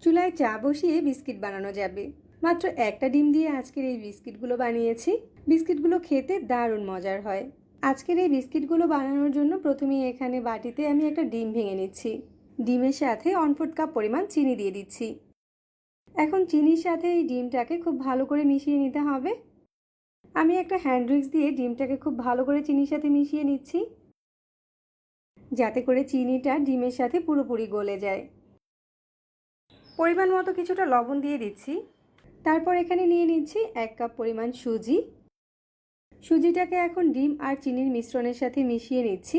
চুলায় চা বসিয়ে বিস্কিট বানানো যাবে। মাত্র একটা ডিম দিয়ে আজকের এই বিস্কিটগুলো বানিয়েছি। বিস্কিটগুলো খেতে দারুণ মজার হয়। আজকের এই বিস্কিটগুলো বানানোর জন্য প্রথমেই এখানে বাটিতে আমি একটা ডিম ভেঙে নিচ্ছি। ডিমের সাথে 1/4 কাপ পরিমাণ চিনি দিয়ে দিচ্ছি। এখন চিনির সাথে এই ডিমটাকে খুব ভালো করে মিশিয়ে নিতে হবে। আমি একটা হ্যান্ড উইক্স দিয়ে ডিমটাকে খুব ভালো করে চিনির সাথে মিশিয়ে নিচ্ছি, যাতে করে চিনিটা ডিমের সাথে পুরোপুরি গলে যায়। পরিমাণ মতো কিছুটা লবণ দিয়ে দিচ্ছি। তারপর এখানে নিয়ে নিচ্ছি 1 কাপ পরিমাণ সুজি। সুজিটাকে এখন ডিম আর চিনির মিশ্রণের সাথে মিশিয়ে নিচ্ছি।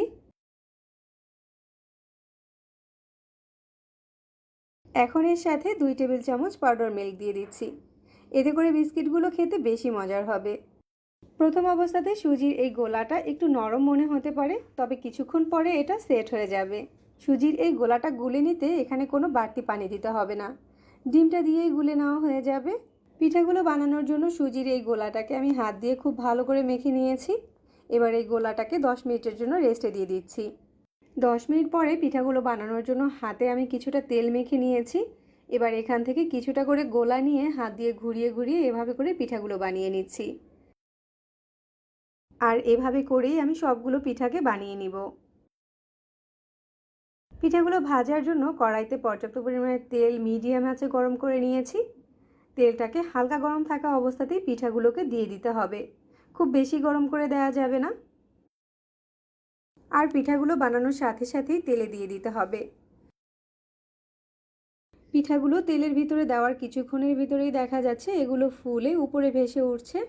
এখন এর সাথে 2 টেবিল চামচ পাউডার মিল্ক দিয়ে দিচ্ছি। এতে করে বিস্কিটগুলো খেতে বেশি মজার হবে। প্রথম অবস্থাতে সুজির এই গোলাটা একটু নরম মনে হতে পারে, তবে কিছুক্ষণ পরে এটা সেট হয়ে যাবে। সুজির এই গোলাটা গুলে নিতে এখানে কোনো বাড়তি পানি দিতে হবে না, ডিমটা দিয়েই গুলে নেওয়া হয়ে যাবে। পিঠাগুলো বানানোর জন্য সুজির এই গোলাটাকে আমি হাত দিয়ে খুব ভালো করে মেখে নিয়েছি। এবার এই গোলাটাকে 10 মিনিটের জন্য রেস্টে দিয়ে দিচ্ছি। 10 মিনিট পরে পিঠাগুলো বানানোর জন্য হাতে আমি কিছুটা তেল মেখে নিয়েছি। এবার এখান থেকে কিছুটা করে গোলা নিয়ে হাত দিয়ে ঘুরিয়ে ঘুরিয়ে এভাবে করে পিঠাগুলো বানিয়ে নিচ্ছি। আর এভাবে করেই আমি সবগুলো পিঠাকে বানিয়ে নিব। পিঠাগুলো ভাজার জন্য কড়াইতে পর্যাপ্ত পরিমাণে তেল মিডিয়াম আঁচে গরম করে নিয়েছি। তেলটাকে হালকা গরম থাকা অবস্থাতেই পিঠাগুলোকে দিয়ে দিতে হবে, খুব বেশি গরম করে দেওয়া যাবে না। আর পিঠাগুলো বানানোর সাথে সাথেই তেলে দিয়ে দিতে হবে। পিঠাগুলো তেলের ভিতরে দেওয়ার কিছুক্ষণের ভিতরেই দেখা যাচ্ছে এগুলো ফুলে উপরে ভেসে উঠছে।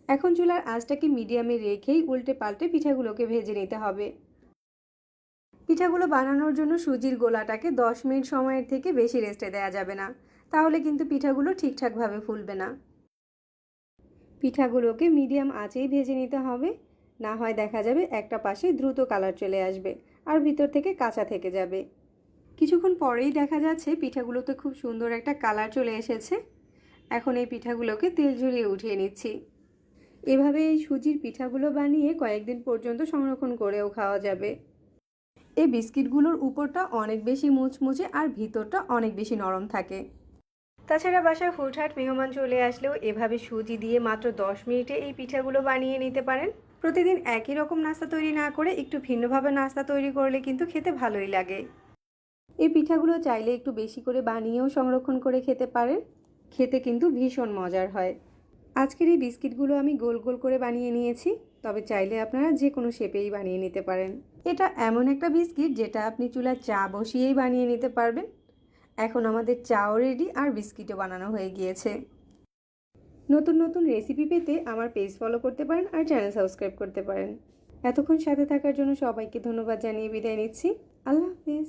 এখন চুলার আঁচটাকে মিডিয়ামে রেখেই উল্টে পাল্টে পিঠাগুলোকে ভেজে নিতে হবে। পিঠাগুলো বানানোর জন্য সুজির গোলাটাকে 10 মিনিট সময়ের থেকে বেশি রেস্টে দেওয়া যাবে না, তাহলে কিন্তু পিঠাগুলো ঠিকঠাকভাবে ফুলবে না। পিঠাগুলোকে মিডিয়াম আঁচেই ভেজে নিতে হবে, না হয় দেখা যাবে একটা পাশে দ্রুত কালার চলে আসবে আর ভিতর থেকে কাঁচা থেকে যাবে। কিছুক্ষণ পরেই দেখা যাচ্ছে পিঠাগুলোতে খুব সুন্দর একটা কালার চলে এসেছে। এখন এই পিঠাগুলোকে তেল ঝরিয়ে উঠিয়ে নিচ্ছি। এভাবে এই সুজির পিঠাগুলো বানিয়ে কয়েকদিন পর্যন্ত সংরক্ষণ করেও খাওয়া যাবে। এই বিস্কিটগুলোর উপরটা অনেক বেশি মুচমুচে আর ভিতরটা অনেক বেশি নরম থাকে। তাছাড়া বাসায় হুটহাট মেহমান চলে আসলেও এভাবে সুজি দিয়ে মাত্র 10 মিনিটে এই পিঠাগুলো বানিয়ে নিতে পারেন। প্রতিদিন একই রকম নাস্তা তৈরি না করে একটু ভিন্নভাবে নাস্তা তৈরি করলে কিন্তু খেতে ভালোই লাগে। এই পিঠাগুলো চাইলে একটু বেশি করে বানিয়েও সংরক্ষণ করে খেতে পারেন, খেতে কিন্তু ভীষণ মজার হয়। আজকের এই বিস্কিটগুলো আমি গোল গোল করে বানিয়ে নিয়েছি, তবে চাইলে আপনারা যে কোনো শেপেই বানিয়ে নিতে পারেন। এটা এমন একটা বিস্কিট যেটা আপনি চুলায় চা বসিয়েই বানিয়ে নিতে পারবেন। এখন আমাদের চাও রেডি আর বিস্কিটও বানানো হয়ে গিয়েছে। নতুন নতুন রেসিপি পেতে আমার পেজ ফলো করতে পারেন আর চ্যানেল সাবস্ক্রাইব করতে পারেন। এতক্ষণ সাথে থাকার জন্য সবাইকে ধন্যবাদ জানিয়ে বিদায় নিচ্ছি। আল্লাহ হাফেজ।